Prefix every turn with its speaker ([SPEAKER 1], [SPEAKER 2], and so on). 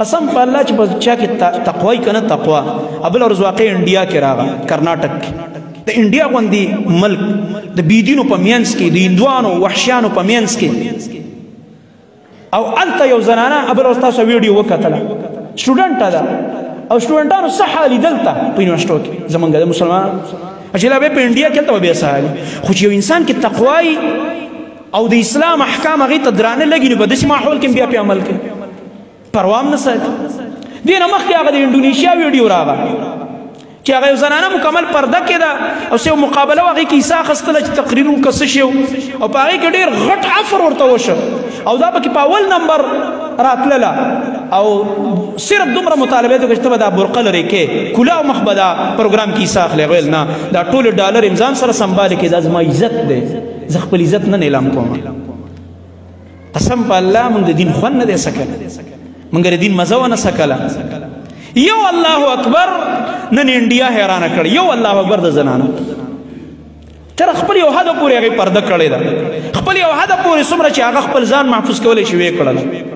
[SPEAKER 1] قسم په الله چې په چا کې تقوا یې کنه تقوا ابل ورځ واقع انډیا کې راغی کرناټک کې د انډیا غوندي ملک د بيدینو په مینس کې د هندوانو وحشیانو په مینس کې او الته یو زنانه ابل ورځ تاسو ویډیو وکړه سټوډنټ ده او سټوډنټانو صح حالي دلته په یونیورسيټو کې زمونږ د مسلمان اجلا به په انډیا کې ته به سهالي خو چې یو انسان کې تقوای او د اسلام احکام هغه ته درانه لګي نو په داسې ماحول کې بیا په عمل کوي پروام نه ساتي دې نه مخکې هغه د انډونیشیا ویډیو راغی چې هغه یو زنانه مکمل پرده کې ده او سه مقابله هغه کې عیسی خستله چې تقریر وکړ شو او په هغه کې ډېر غټ عفر ورته وشو او دا پکې په اول نمبر راتلله او صرف دومره مطالبه ته چې دا برقه لري کې کلا او مخبدا پروګرام کې عیسی اخلي ویل نه دا ټول ډالر امزان سره سنبال کې دا زما عزت دی زه خپل عزت نه اعلان کوم قسم په الله موږ د دین خوند نه دی سکل موږ د دین مزه ونه سکله یو الله اکبر نن انډیا حیران کړ یو الله اکبر د زنانه تر خپل یو حد پورې هغه پرده کړې ده خپل یو حد پورې څومره چې هغه خپل ځان محفوظ کولای شي وې کړل